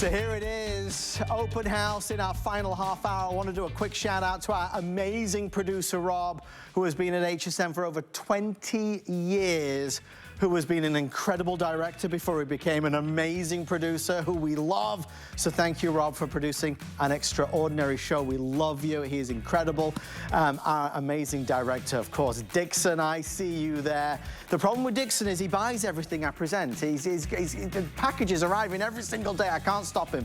So here it is, open house in our final half hour. I want to do a quick shout out to our amazing producer, Rob, who has been at HSN for over 20 years, who has been an incredible director before he became an amazing producer who we love. So thank you, Rob, for producing an extraordinary show. We love you. He is incredible. Our amazing director, of course, Dixon, I see you there. The problem with Dixon is he buys everything I present. The packages arriving every single day. I can't stop him.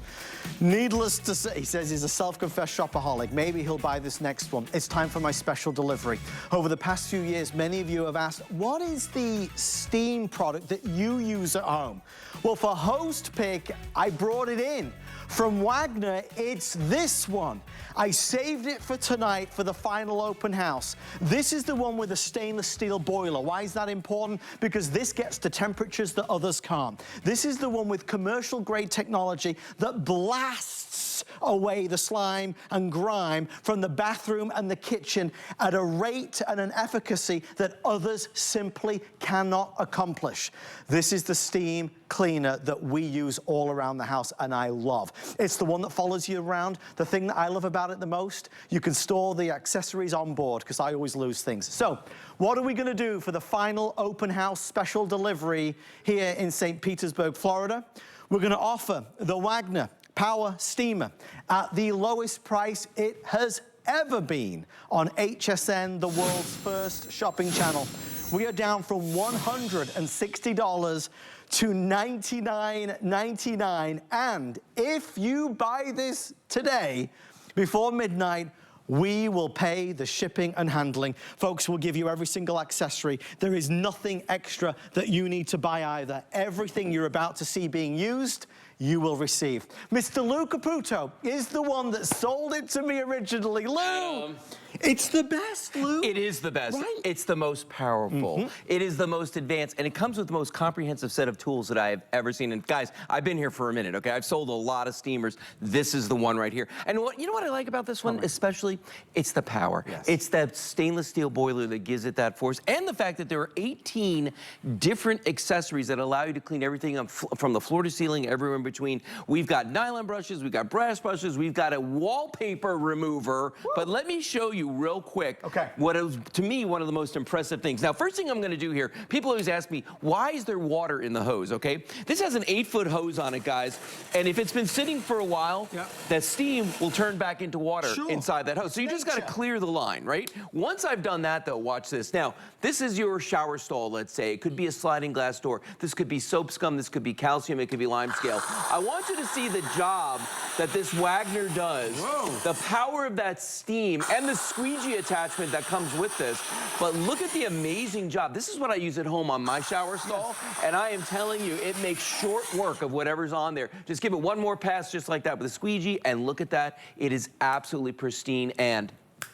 Needless to say, he says he's a self-confessed shopaholic. Maybe he'll buy this next one. It's time for my special delivery. Over the past few years, many of you have asked, what is the steam product that you use at home? Well, for host pick, I brought it in. From Wagner, it's this one. I saved it for tonight for the final open house. This is the one with a stainless steel boiler. Why is that important? Because this gets to temperatures that others can't. This is the one with commercial grade technology that blasts away the slime and grime from the bathroom and the kitchen at a rate and an efficacy that others simply cannot accomplish. This is the steam cleaner that we use all around the house and I love. It's the one that follows you around. The thing that I love about it the most, you can store the accessories on board because I always lose things. So what are we going to do for the final open house special delivery here in St. Petersburg, Florida? We're going to offer the Wagner Power Steamer at the lowest price it has ever been on HSN, the world's first shopping channel. We are down from $160 to $99.99. And if you buy this today, before midnight, we will pay the shipping and handling. Folks, we'll give you every single accessory. There is nothing extra that you need to buy either. Everything you're about to see being used, you will receive. Mr. Lou Caputo is the one that sold it to me originally. Lou, it's the best, Lou. It is the best. Right? It's the most powerful. It is the most advanced, and it comes with the most comprehensive set of tools that I have ever seen. And guys, I've been here for a minute, okay? I've sold a lot of steamers. This is the one right here. And you know what I like about this one especially? It's the power. Yes. It's that stainless steel boiler that gives it that force, and the fact that there are 18 different accessories that allow you to clean everything up from the floor to ceiling, everywhere in between. We've got nylon brushes, we've got brass brushes, we've got a wallpaper remover. Woo! But let me show you real quick what is, to me, one of the most impressive things. Now, first thing I'm gonna do here, people always ask me, why is there water in the hose, okay? This has an 8-foot hose on it, guys, and if it's been sitting for a while, that steam will turn back into water inside that hose. So you just gotta clear the line, right? Once I've done that, though, watch this. Now, this is your shower stall, let's say. It could be a sliding glass door. This could be soap scum, this could be calcium, it could be lime scale. I want you to see the job that this Wagner does. Whoa. The power of that steam and the squeegee attachment that comes with this. But look at the amazing job. This is what I use at home on my shower stall. And I am telling you, it makes short work of whatever's on there. Just give it one more pass just like that with a squeegee, and look at that. It is absolutely pristine and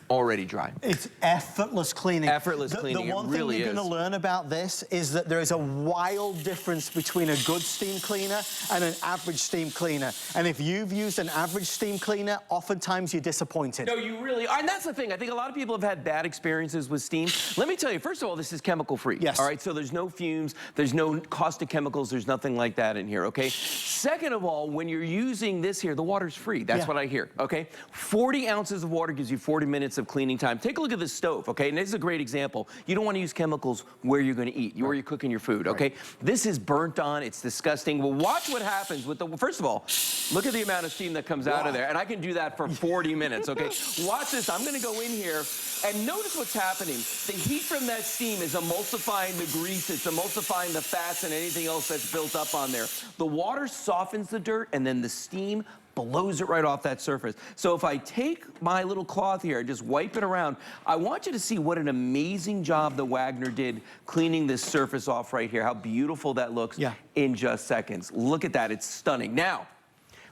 already dry. It's effortless cleaning. Effortless cleaning, The one it really thing you're is. going to learn about this is that there is a wild difference between a good steam cleaner and an average steam cleaner. And if you've used an average steam cleaner, oftentimes you're disappointed. No, you really are. And that's the thing. I think a lot of people have had bad experiences with steam. Let me tell you, first of all, this is chemical free. Yes. All right, so there's no fumes, there's no caustic chemicals, there's nothing like that in here, okay? Second of all, when you're using this here, the water's free. That's what I hear, okay? 40 ounces of water gives you 40 minutes of cleaning time. Take a look at this stove, okay? And this is a great example. You don't want to use chemicals where you're going to eat, where you're cooking your food, okay? This is burnt on. It's disgusting. Well, watch what happens with the, first of all, look at the amount of steam that comes out of there. And I can do that for 40 minutes, okay? Watch this. I'm going to go in here and notice what's happening. The heat from that steam is emulsifying the grease. It's emulsifying the fats and anything else that's built up on there. The water softens the dirt, and then the steam blows it right off that surface. So if I take my little cloth here and just wipe it around, I want you to see what an amazing job the Wagner did cleaning this surface off right here. How beautiful that looks in just seconds. Look at that, it's stunning. Now,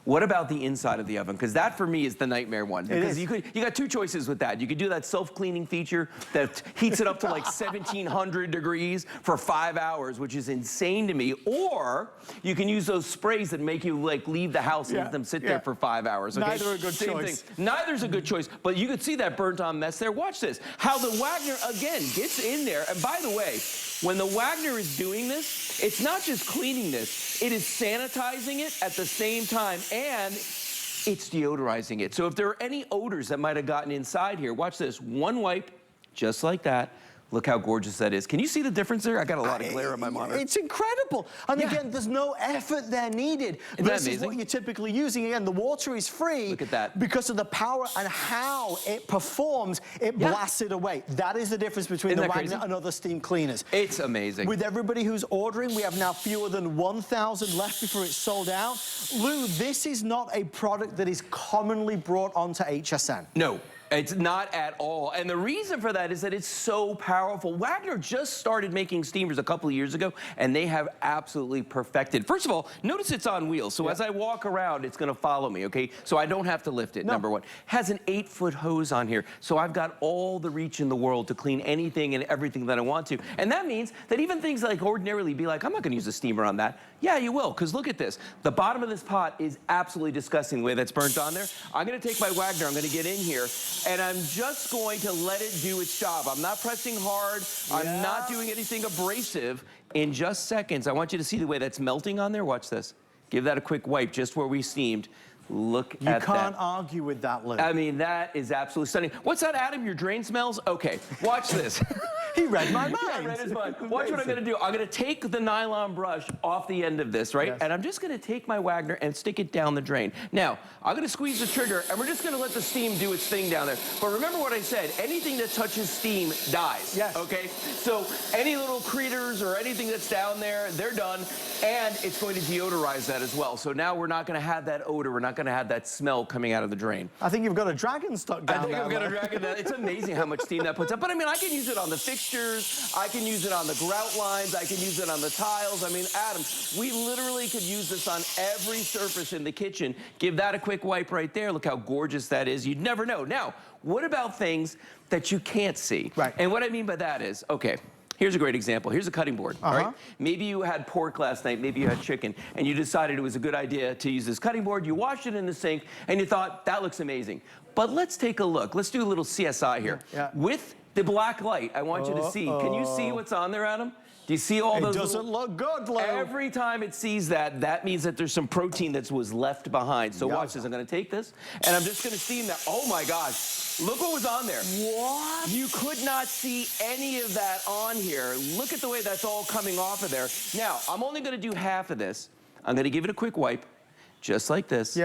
what about the inside of the oven? Because that, for me, is the nightmare one. Because you got two choices with that. You could do that self-cleaning feature that heats it up to like 1,700 degrees for 5 hours, which is insane to me. Or you can use those sprays that make you like leave the house and let them sit there for 5 hours. Okay? Neither a good choice. Neither's a good choice. But you could see that burnt-on mess there. Watch this. How the Wagner, again, gets in there. And by the way, when the Wagner is doing this, it's not just cleaning this, it is sanitizing it at the same time, and it's deodorizing it. So if there are any odors that might have gotten inside here, watch this. One wipe, just like that. Look how gorgeous that is. Can you see the difference there? I got a lot of glare on my monitor. It's incredible. And again, there's no effort there needed. Isn't that amazing? What you're typically using. Again, the water is free. Look at that. Because of the power and how it performs, it blasts it away. That is the difference between the Wagner and other steam cleaners. It's amazing. With everybody who's ordering, we have now fewer than 1,000 left before it's sold out. Lou, this is not a product that is commonly brought onto HSN. No. It's not at all. And the reason for that is that it's so powerful. Wagner just started making steamers a couple of years ago, and they have absolutely perfected. First of all, notice it's on wheels. So as I walk around, it's gonna follow me, okay? So I don't have to lift it, number one. Has an 8-foot hose on here. So I've got all the reach in the world to clean anything and everything that I want to. And that means that even things like ordinarily be like, I'm not gonna use a steamer on that. Yeah, you will, because look at this. The bottom of this pot is absolutely disgusting the way that's burnt on there. I'm gonna take my Wagner, I'm gonna get in here, and I'm just going to let it do its job. I'm not pressing hard. I'm not doing anything abrasive. In just seconds, I want you to see the way that's melting on there. Watch this. Give that a quick wipe just where we steamed. Look at that. You can't argue with that, Lou. I mean, that is absolutely stunning. What's that, Adam? Your drain smells? Okay, watch this. He read my mind. Yeah, read his mind. Watch what I'm gonna do. I'm gonna take the nylon brush off the end of this, right? And I'm just gonna take my Wagner and stick it down the drain. Now, I'm gonna squeeze the trigger, and we're just gonna let the steam do its thing down there. But remember what I said, anything that touches steam dies, okay? So any little critters or anything that's down there, they're done, and it's going to deodorize that as well. So now we're not gonna have that odor, we're not gonna have that smell coming out of the drain. I think you've got a dragon stuck down there. I think I've got a dragon. It's amazing how much steam that puts up. But I mean, I can use it on the fixtures, I can use it on the grout lines, I can use it on the tiles. I mean, Adam, we literally could use this on every surface in the kitchen. Give that a quick wipe right there. Look how gorgeous that is. You'd never know. Now, what about things that you can't see? Right. And what I mean by that is, okay, here's a great example. Here's a cutting board, right? Maybe you had pork last night, maybe you had chicken, and you decided it was a good idea to use this cutting board. You washed it in the sink, and you thought, that looks amazing. But let's take a look. Let's do a little CSI here. With the black light, I want you to see. Can you see what's on there, Adam? Do you see all those? It doesn't look good, Lou. Every time it sees that, that means that there's some protein that was left behind. So watch this. I'm going to take this, and I'm just going to steam that. Oh, my gosh. Look what was on there. What? You could not see any of that on here. Look at the way that's all coming off of there. Now, I'm only going to do half of this. I'm going to give it a quick wipe, just like this.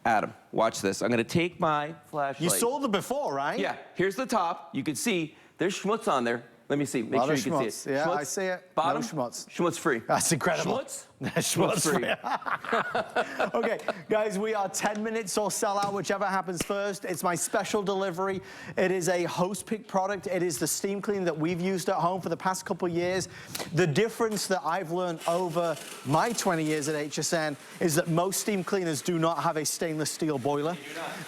Adam, watch this. I'm going to take my flashlight. You saw the before, right? Yeah. Here's the top. You can see there's schmutz on there. Let me see. Make sure you can see it. Yeah, schmutz. I see it. Bottom. No schmutz. Schmutz free. That's incredible. Schmutz? Schmutz free. Okay, guys, we are 10 minutes or sell out, whichever happens first. It's my special delivery. It is a host pick product. It is the steam cleaner that we've used at home for the past couple of years. The difference that I've learned over my 20 years at HSN is that most steam cleaners do not have a stainless steel boiler.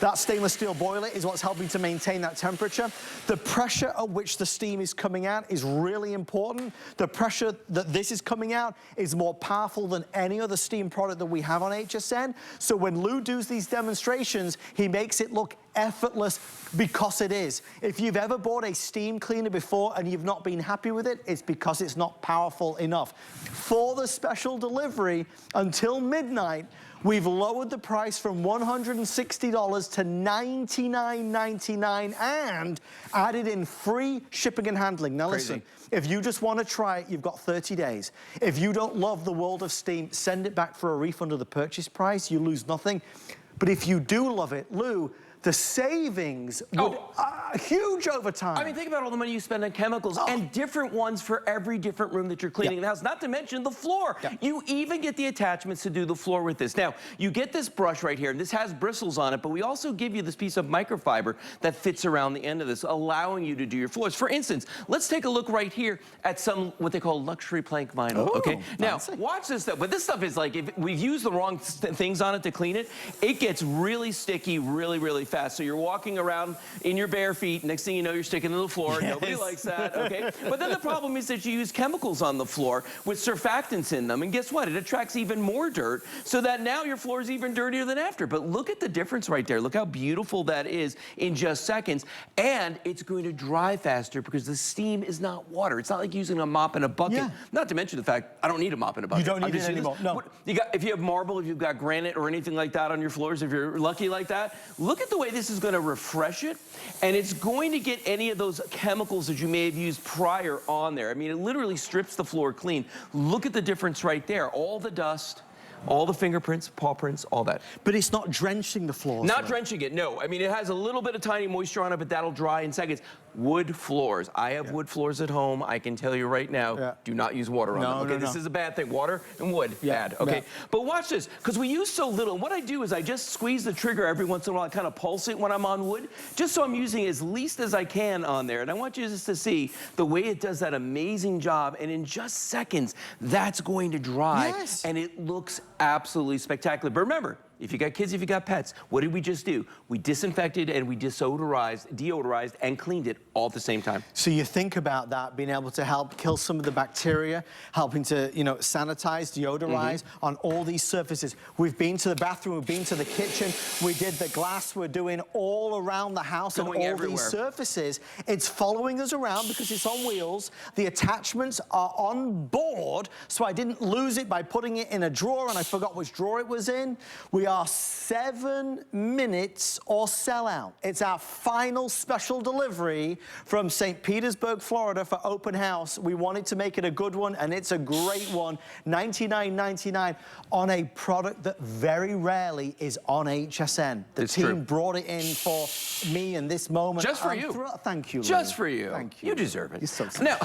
That stainless steel boiler is what's helping to maintain that temperature. The pressure at which the steam is coming out is really important. The pressure that this is coming out is more powerful than any other steam product that we have on HSN. So when Lou does these demonstrations, he makes it look effortless because it is. If you've ever bought a steam cleaner before and you've not been happy with it, it's because it's not powerful enough. For the special delivery until midnight, we've lowered the price from $160 to $99.99 and added in free shipping and handling. Now listen, if you just want to try it, you've got 30 days. If you don't love the world of steam, send it back for a refund of the purchase price. You lose nothing. But if you do love it, Lou, the savings would huge over time. I mean, think about all the money you spend on chemicals and different ones for every different room that you're cleaning in the house, not to mention the floor. You even get the attachments to do the floor with this. Now, you get this brush right here, and this has bristles on it, but we also give you this piece of microfiber that fits around the end of this, allowing you to do your floors. For instance, let's take a look right here at some, what they call luxury plank vinyl, okay? Now, watch this stuff, but this stuff is like, if we've used the wrong things on it to clean it, it gets really sticky really, really fast. fast. So you're walking around in your bare feet. Next thing you know, you're sticking to the floor. Yes. Nobody likes that, okay? But then the problem is that you use chemicals on the floor with surfactants in them. And guess what? It attracts even more dirt so that now your floor is even dirtier than after. But look at the difference right there. Look how beautiful that is in just seconds. And it's going to dry faster because the steam is not water. It's not like using a mop and a bucket. Yeah. Not to mention the fact, I don't need a mop and a bucket. You don't need it anymore, no. If you have marble, if you've got granite or anything like that on your floors, if you're lucky like that, look at the way this is going to refresh it. And it's going to get any of those chemicals that you may have used prior on there. I mean, it literally strips the floor clean. Look at the difference right there. All the dust, all the fingerprints, paw prints, all that. But it's not drenching the floors. Not drenching it, no. I mean, it has a little bit of tiny moisture on it, but that'll dry in seconds. Wood floors. I have wood floors at home. I can tell you right now, do not use water on them. Okay, this is a bad thing. Water and wood, bad. Okay, but watch this, because we use so little. And what I do is I just squeeze the trigger every once in a while. I kind of pulse it when I'm on wood, just so I'm using as least as I can on there. And I want you just to see the way it does that amazing job. And in just seconds, that's going to dry. Yes. And it looks absolutely spectacular. But remember, if you got kids, if you got pets, what did we just do? We disinfected and we deodorized and cleaned it all at the same time. So you think about that, being able to help kill some of the bacteria, helping to, you know, sanitize, deodorize on all these surfaces. We've been to the bathroom, we've been to the kitchen, we did the glass, we're doing all around the house and all these surfaces. It's following us around because it's on wheels. The attachments are on board, so I didn't lose it by putting it in a drawer and I forgot which drawer it was in. We are 7 minutes or sell out. It's our final special delivery from St. Petersburg, Florida for open house. We wanted to make it a good one, and it's a great one. $99.99 on a product that very rarely is on HSN. The team brought it in for me in this moment. Just for you. Thank you, Lee. Just for you. Thank you. You deserve it. You're so sweet. Now,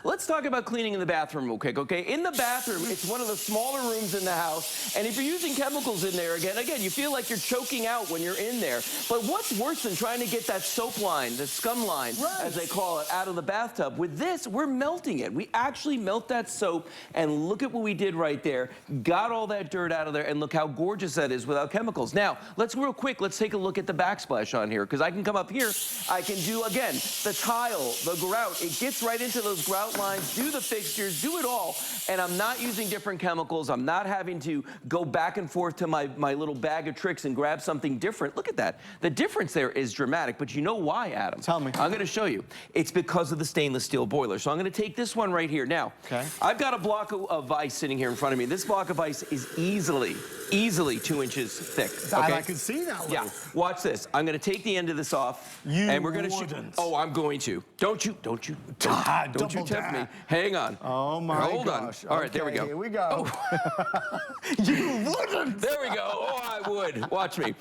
let's talk about cleaning in the bathroom real quick, okay? In the bathroom, it's one of the smaller rooms in the house, and if you're using chemicals in there, again, you feel like you're choking out when you're in there. But what's worse than trying to get that soap line, the scum line, as they call it, out of the bathtub? With this, we're melting it. We actually melt that soap, and look at what we did right there. Got all that dirt out of there, and look how gorgeous that is without chemicals. Now, let's take a look at the backsplash on here, because I can come up here, I can do, again, the tile, the grout. It gets right into those grout lines, do the fixtures, do it all, and I'm not using different chemicals. I'm not having to go back and forth to my little bag of tricks and grab something different. Look at that. The difference there is dramatic, but you know why, Adam? Tell me. I'm going to show you. It's because of the stainless steel boiler. So I'm going to take this one right here. Now, I've got a block of ice sitting here in front of me. This block of ice is easily 2 inches thick. Okay? I can see that one. Yeah. Watch this. I'm going to take the end of this off. And we're going to shoot. Oh, I'm going to. Don't you tempt me. Hang on. Oh my gosh. Hold on. All right, there we go. Here we go. Oh. You wouldn't. There we go. Oh, I would. Watch me.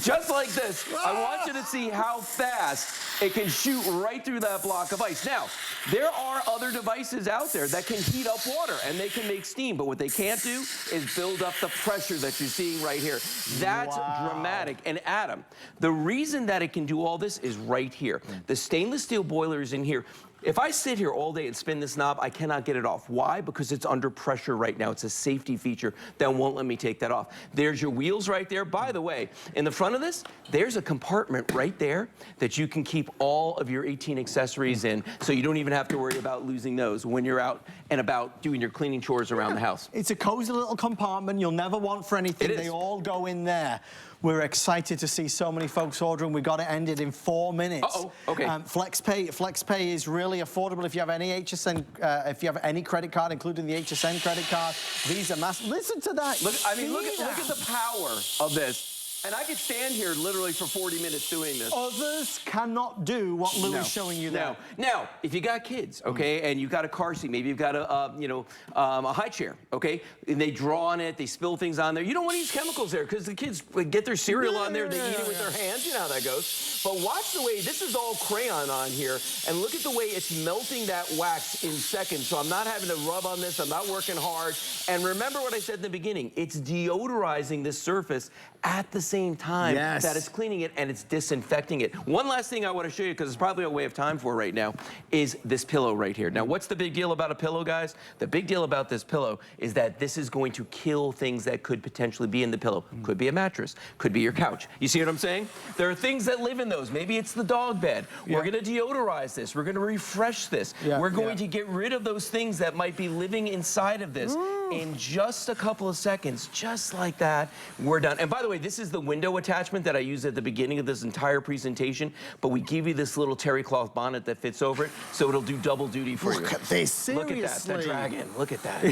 Just like this. I want you to see how fast it can shoot right through that block of ice. Now, there are other devices out there that can heat up water and they can make steam, but what they can't do is build up the pressure that you're seeing right here. That's dramatic. And Adam, the reason that it can do all this is right here. The stainless steel boiler is in here. If I sit here all day and spin this knob, I cannot get it off. Why? Because it's under pressure right now. It's a safety feature that won't let me take that off. There's your wheels right there. By the way, in the front of this, there's a compartment right there that you can keep all of your 18 accessories in, so you don't even have to worry about losing those when you're out and about doing your cleaning chores around the house. It's a cozy little compartment you'll never want for anything. They all go in there. We're excited to see so many folks ordering. We got it ended in 4 minutes. Uh-oh, okay. FlexPay is really affordable if you have any HSN, if you have any credit card, including the HSN credit card. Visa, Master. Listen to that. Look, I mean, look at the power of this. And I could stand here literally for 40 minutes doing this. Others cannot do what Lou is showing you there. Now, if you got kids, okay, and you've got a car seat, maybe you've got a high chair, okay, and they draw on it, they spill things on there. You don't want to use chemicals there because the kids get their cereal on there, they eat it with their hands. You know how that goes. But watch the way, this is all crayon on here, and look at the way it's melting that wax in seconds. So I'm not having to rub on this, I'm not working hard. And remember what I said in the beginning, it's deodorizing this surface at the same time Yes. that it's cleaning it and it's disinfecting it. One last thing I want to show you, because it's probably a way of time for right now, is this pillow right here. Now, what's the big deal about a pillow, guys? The big deal about this pillow is that this is going to kill things that could potentially be in the pillow. Could be a mattress, could be your couch. You see what I'm saying? There are things that live in those. Maybe it's the dog bed. We're going to deodorize this. We're going to refresh this. We're going to get rid of those things that might be living inside of this. In just a couple of seconds, just like that, we're done. And by the way, this is the window attachment that I used at the beginning of this entire presentation, but we give you this little terry cloth bonnet that fits over it, so it'll do double duty for you. Look at this, seriously. Look at that, the dragon. Look at that.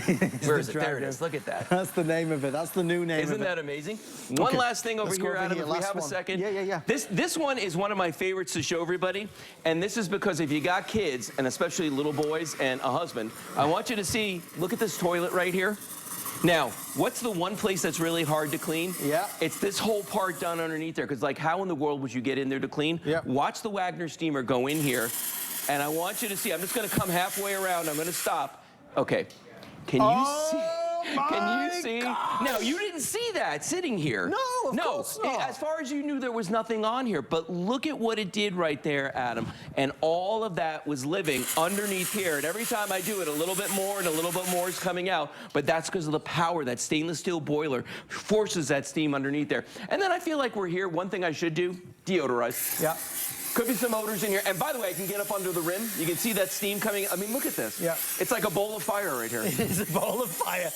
Where is it? There it is. Look at that. That's the name of it. That's the new name of it. Isn't that amazing? One last thing over here, Adam, if we have a second. Yeah. This one is one of my favorites to show everybody, and this is because if you got kids, and especially little boys and a husband, I want you to see, look at this toilet right here. Now, what's the one place that's really hard to clean? It's this whole part down underneath there, because like how in the world would you get in there to clean? Watch the Wagner steamer go in here, and I want you to see, I'm just gonna come halfway around, I'm gonna stop. Okay, can you see? Can you see? Gosh. Now, you didn't see that sitting here. No, of course not. As far as you knew, there was nothing on here. But look at what it did right there, Adam. And all of that was living underneath here. And every time I do it, a little bit more and a little bit more is coming out. But that's because of the power. That stainless steel boiler forces that steam underneath there. And then I feel like we're here. One thing I should do, deodorize. Could be some odors in here. And by the way, I can get up under the rim. You can see that steam coming. I mean, look at this. It's like a bowl of fire right here. It is a bowl of fire.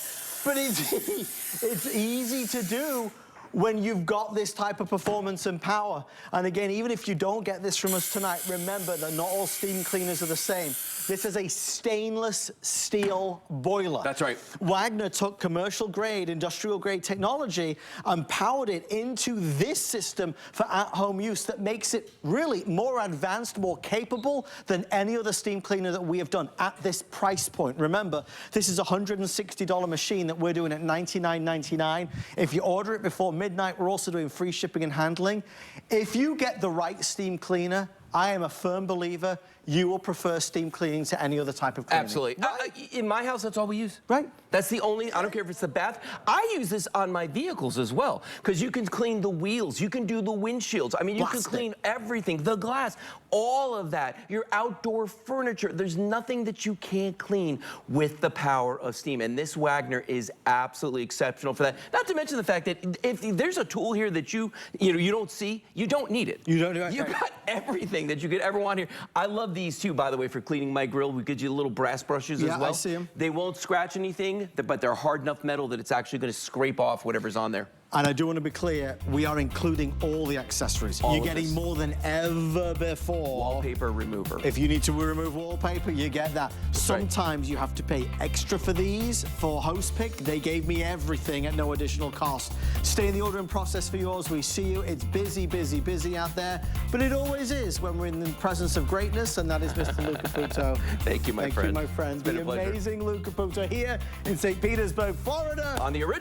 But it's easy to do when you've got this type of performance and power. And again, even if you don't get this from us tonight, remember that not all steam cleaners are the same. This is a stainless steel boiler. That's right. Wagner took commercial grade, industrial grade technology and powered it into this system for at-home use that makes it really more advanced, more capable than any other steam cleaner that we have done at this price point. Remember, this is a $160 machine that we're doing at $99.99. If you order it before midnight, we're also doing free shipping and handling. If you get the right steam cleaner, I am a firm believer you will prefer steam cleaning to any other type of cleaning. Absolutely. In my house, that's all we use. Right. That's the only, I don't care if it's the bath. I use this on my vehicles as well, because you can clean the wheels, you can do the windshields. I mean, you can clean everything, the glass, all of that, your outdoor furniture. There's nothing that you can't clean with the power of steam. And this Wagner is absolutely exceptional for that. Not to mention the fact that if there's a tool here that you don't see, you don't need it. You don't do it. You've got everything that you could ever want here. I love these too, by the way, for cleaning my grill. We get you little brass brushes as well. I see them. They won't scratch anything, but they're hard enough metal that it's actually going to scrape off whatever's on there. And I do want to be clear, we are including all the accessories. You're getting more than ever before. Wallpaper remover. If you need to remove wallpaper, you get that. Sometimes you have to pay extra for these. For Host Pick, they gave me everything at no additional cost. Stay in the ordering process for yours. We see you. It's busy, busy, busy out there. But it always is when we're in the presence of greatness, and that is Mr. Luca Puto. Thank you, my friend. Thank you, my friend. The amazing Luca Puto here in St. Petersburg, Florida. On the original.